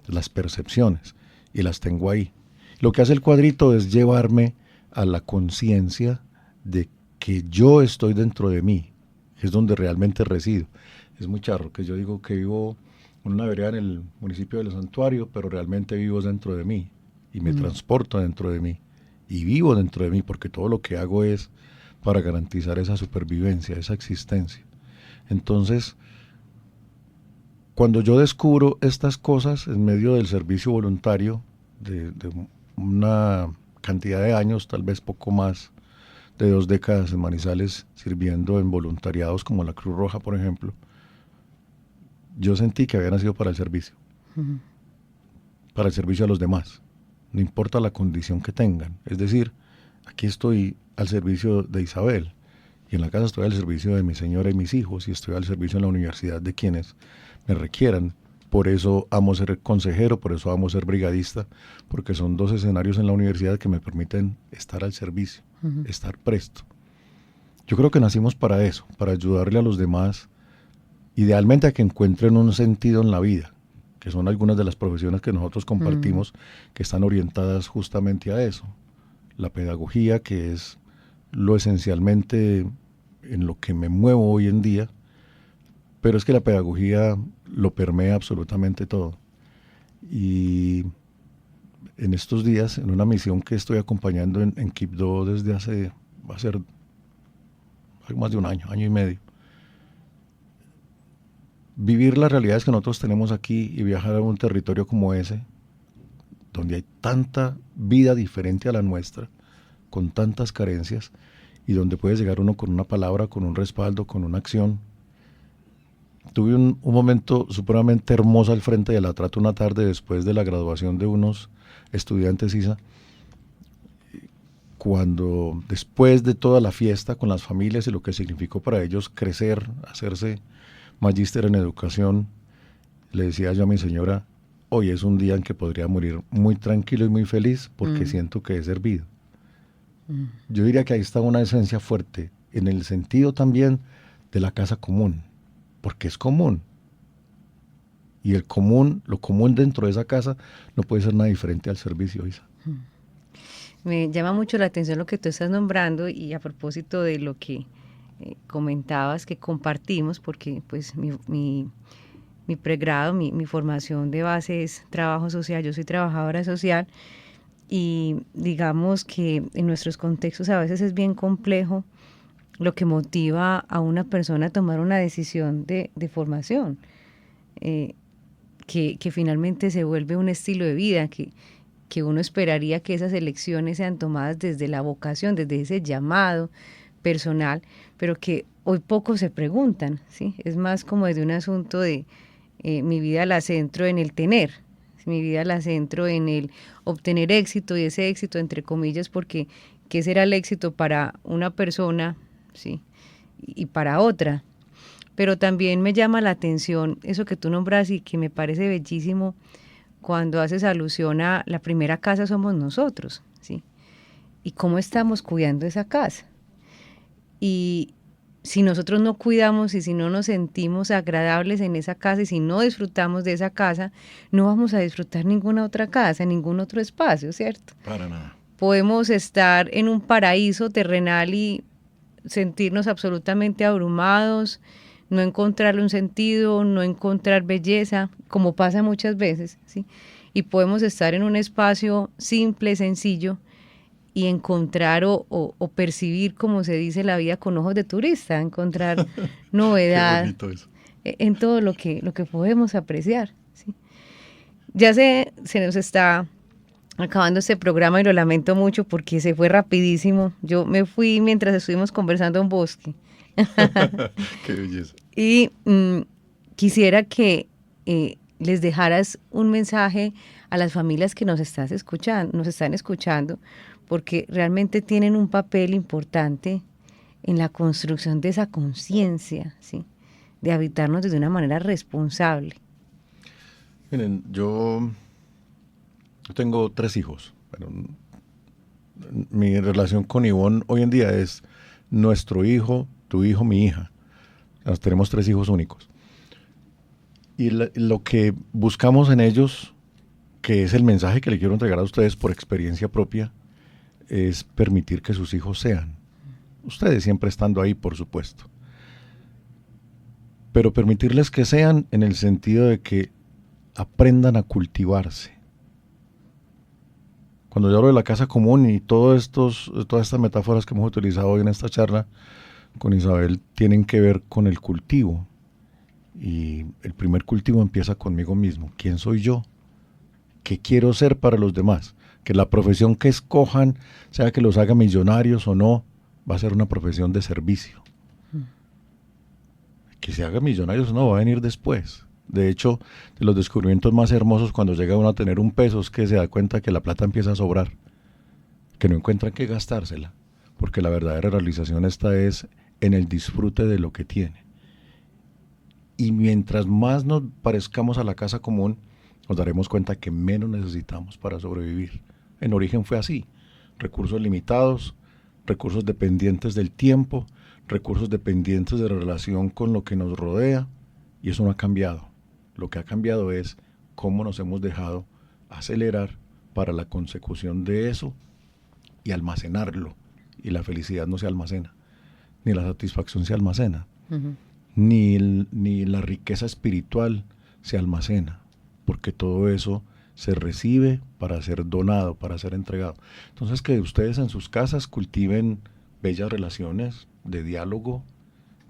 [SPEAKER 3] Las percepciones, y las tengo ahí. Lo que hace el cuadrito es llevarme a la conciencia de que yo estoy dentro de mí, que es donde realmente resido. Es muy charro que yo digo que vivo en una vereda en el municipio del Santuario, pero realmente vivo dentro de mí y me transporto dentro de mí y vivo dentro de mí porque todo lo que hago es para garantizar esa supervivencia, esa existencia. Entonces, cuando yo descubro estas cosas en medio del servicio voluntario de una cantidad de años, tal vez poco más de 2 décadas en Manizales, sirviendo en voluntariados como la Cruz Roja, por ejemplo, yo sentí que había nacido para el servicio, para el servicio a los demás, no importa la condición que tengan. Es decir, aquí estoy al servicio de Isabel, y en la casa estoy al servicio de mi señora y mis hijos, y estoy al servicio en la universidad de quienes me requieran. Por eso amo ser consejero, por eso amo ser brigadista, porque son 2 escenarios en la universidad que me permiten estar al servicio, estar presto. Yo creo que nacimos para eso, para ayudarle a los demás, idealmente a que encuentren un sentido en la vida, que son algunas de las profesiones que nosotros compartimos, que están orientadas justamente a eso. La pedagogía, que es lo esencialmente en lo que me muevo hoy en día, pero es que la pedagogía lo permea absolutamente todo. Y en estos días, en una misión que estoy acompañando en Quibdó desde va a ser algo más de un año y medio, vivir las realidades que nosotros tenemos aquí y viajar a un territorio como ese, donde hay tanta vida diferente a la nuestra, con tantas carencias, y donde puede llegar uno con una palabra, con un respaldo, con una acción. Tuve un momento supremamente hermoso al frente de la Trata una tarde después de la graduación de unos estudiantes ISA, cuando después de toda la fiesta con las familias y lo que significó para ellos crecer, hacerse magíster en educación, le decía yo a mi señora, hoy es un día en que podría morir muy tranquilo y muy feliz porque siento que he servido. Yo diría que ahí está una esencia fuerte, en el sentido también de la casa común, porque es común. Y lo común dentro de esa casa no puede ser nada diferente al servicio, Isa.
[SPEAKER 2] Me llama mucho la atención lo que tú estás nombrando y a propósito de lo que comentabas que compartimos, porque pues mi pregrado, mi formación de base es trabajo social, yo soy trabajadora social y digamos que en nuestros contextos a veces es bien complejo lo que motiva a una persona a tomar una decisión de formación, que finalmente se vuelve un estilo de vida, que uno esperaría que esas elecciones sean tomadas desde la vocación, desde ese llamado personal, pero que hoy pocos se preguntan, ¿sí? Es más como de un asunto de mi vida la centro en el tener, mi vida la centro en el obtener éxito, y ese éxito entre comillas, porque ¿qué será el éxito para una persona, sí, y para otra? Pero también me llama la atención eso que tú nombras y que me parece bellísimo cuando haces alusión a la primera casa somos nosotros, ¿sí? Y cómo estamos cuidando esa casa. Y si nosotros no cuidamos y si no nos sentimos agradables en esa casa y si no disfrutamos de esa casa, no vamos a disfrutar ninguna otra casa, ningún otro espacio, ¿cierto?
[SPEAKER 3] Para nada.
[SPEAKER 2] Podemos estar en un paraíso terrenal y sentirnos absolutamente abrumados, no encontrarle un sentido, no encontrar belleza, como pasa muchas veces, ¿sí? y podemos estar en un espacio simple, sencillo, y encontrar o percibir, como se dice, la vida con ojos de turista, encontrar novedad en todo lo que podemos apreciar, ¿sí? Ya se nos está acabando este programa y lo lamento mucho porque se fue rapidísimo. Yo me fui mientras estuvimos conversando en Bosque.
[SPEAKER 3] Qué belleza.
[SPEAKER 2] Y quisiera que les dejaras un mensaje a las familias que nos están escuchando, porque realmente tienen un papel importante en la construcción de esa conciencia, ¿sí? De habitarnos desde una manera responsable.
[SPEAKER 3] Miren, yo tengo 3 hijos. Bueno, mi relación con Ivonne hoy en día es nuestro hijo, tu hijo, mi hija. Tenemos 3 hijos únicos. Y lo que buscamos en ellos, que es el mensaje que le quiero entregar a ustedes por experiencia propia, es permitir que sus hijos sean. Ustedes siempre estando ahí, por supuesto. Pero permitirles que sean en el sentido de que aprendan a cultivarse. Cuando yo hablo de la casa común y todas estas metáforas que hemos utilizado hoy en esta charla con Isabel tienen que ver con el cultivo. Y el primer cultivo empieza conmigo mismo. ¿Quién soy yo? ¿Qué quiero ser para los demás? Que la profesión que escojan, sea que los haga millonarios o no, va a ser una profesión de servicio. Que se haga millonarios o no, va a venir después. De hecho, de los descubrimientos más hermosos cuando llega uno a tener un peso es que se da cuenta que la plata empieza a sobrar, que no encuentra qué gastársela, porque la verdadera realización esta es en el disfrute de lo que tiene. Y mientras más nos parezcamos a la casa común, nos daremos cuenta que menos necesitamos para sobrevivir. En origen fue así: recursos limitados, recursos dependientes del tiempo, recursos dependientes de la relación con lo que nos rodea, y eso no ha cambiado. Lo que ha cambiado es cómo nos hemos dejado acelerar para la consecución de eso y almacenarlo. Y la felicidad no se almacena, ni la satisfacción se almacena, ni la riqueza espiritual se almacena, porque todo eso se recibe para ser donado, para ser entregado. Entonces, que ustedes en sus casas cultiven bellas relaciones de diálogo.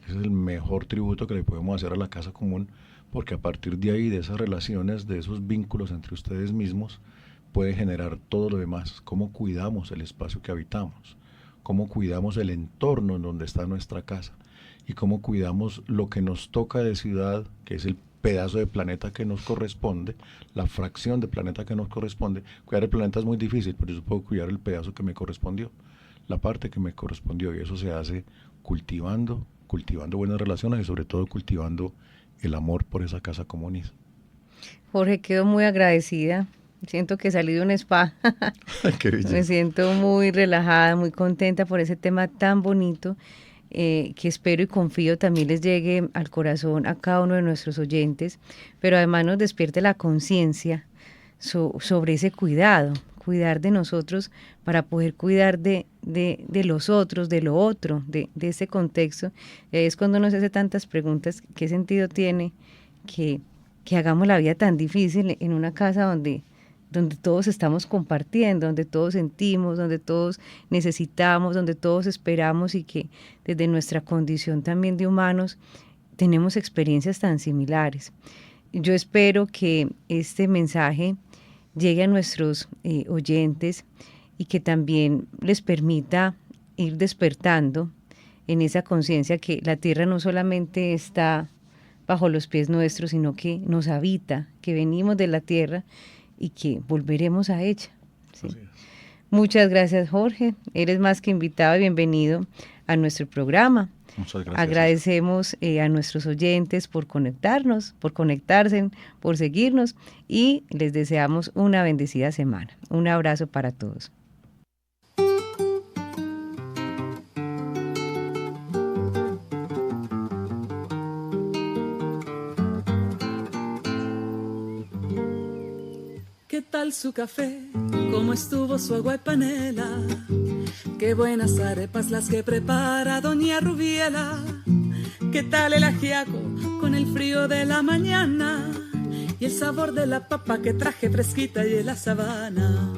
[SPEAKER 3] Ese es el mejor tributo que le podemos hacer a la casa común, porque a partir de ahí, de esas relaciones, de esos vínculos entre ustedes mismos, puede generar todo lo demás. Cómo cuidamos el espacio que habitamos, cómo cuidamos el entorno en donde está nuestra casa, y cómo cuidamos lo que nos toca de ciudad, que es el pedazo de planeta que nos corresponde, la fracción de planeta que nos corresponde. Cuidar el planeta es muy difícil, pero yo puedo cuidar el pedazo que me correspondió, la parte que me correspondió, y eso se hace cultivando buenas relaciones y sobre todo cultivando el amor por esa casa comunista.
[SPEAKER 2] Jorge, quedo muy agradecida. Siento que salí de un spa.
[SPEAKER 3] Qué belleza.
[SPEAKER 2] Me siento muy relajada, muy contenta por ese tema tan bonito, que espero y confío también les llegue al corazón a cada uno de nuestros oyentes, pero además nos despierte la conciencia sobre ese cuidar de nosotros para poder cuidar de los otros, de lo otro, de ese contexto. Es cuando uno se hace tantas preguntas: ¿qué sentido tiene que hagamos la vida tan difícil en una casa donde todos estamos compartiendo, donde todos sentimos, donde todos necesitamos, donde todos esperamos, y que desde nuestra condición también de humanos tenemos experiencias tan similares? Yo espero que este mensaje llegue a nuestros oyentes y que también les permita ir despertando en esa conciencia que la tierra no solamente está bajo los pies nuestros, sino que nos habita, que venimos de la tierra y que volveremos a ella. ¿Sí? Muchas gracias, Jorge. Eres más que invitado y bienvenido a nuestro programa.
[SPEAKER 3] Muchas gracias.
[SPEAKER 2] Agradecemos a nuestros oyentes por conectarse, por seguirnos, y les deseamos una bendecida semana. Un abrazo para todos.
[SPEAKER 1] ¿Qué tal su café? ¿Cómo estuvo su agua y panela? Qué buenas arepas las que prepara doña Rubiela. ¿Qué tal el ajiaco con el frío de la mañana? y el sabor de la papa que traje fresquita y en la sabana.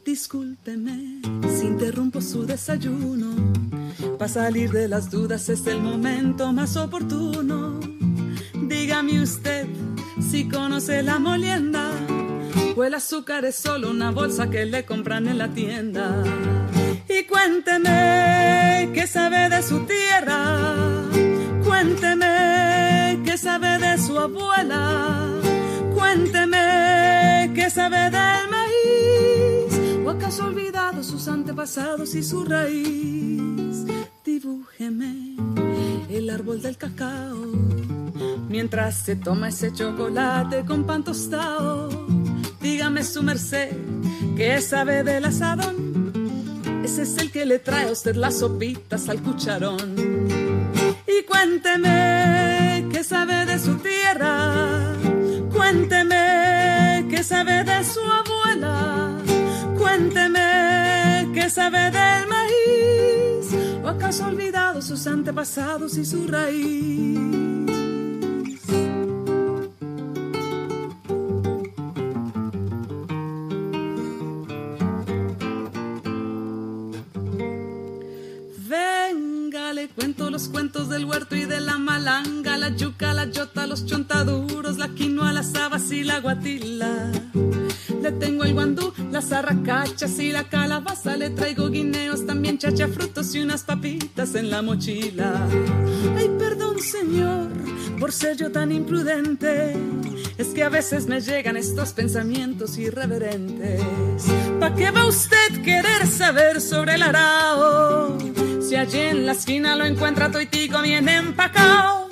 [SPEAKER 1] Discúlpeme si interrumpo su desayuno, para salir de las dudas es el momento más oportuno. Dígame usted si conoce la molienda, o el azúcar es solo una bolsa que le compran en la tienda. Y cuénteme qué sabe de su tierra, cuénteme qué sabe de su abuela, cuénteme qué sabe del maíz, o acaso ha olvidado sus antepasados y su raíz. Dibújeme el árbol del cacao, mientras se toma ese chocolate con pan tostado. Dígame su merced, ¿qué sabe del asadón? Ese es el que le trae a usted las sopitas al cucharón. Y cuénteme, ¿qué sabe de su tierra? Cuénteme, ¿qué sabe de su abuela? Cuénteme, ¿qué sabe del maíz? ¿O acaso ha olvidado sus antepasados y su raíz? Cuento los cuentos del huerto y de la malanga, la yuca, la yota, los chontaduros, la quinoa, las habas y la guatila. Le tengo el guandú, las arracachas y la calabaza. Le traigo guineos, también chachafrutos y unas papitas en la mochila. Ay, perdón, señor, por ser yo tan imprudente. Es que a veces me llegan estos pensamientos irreverentes. ¿Pa' qué va usted querer saber sobre el arao? Si allí en la esquina lo encuentra toitico bien empacao.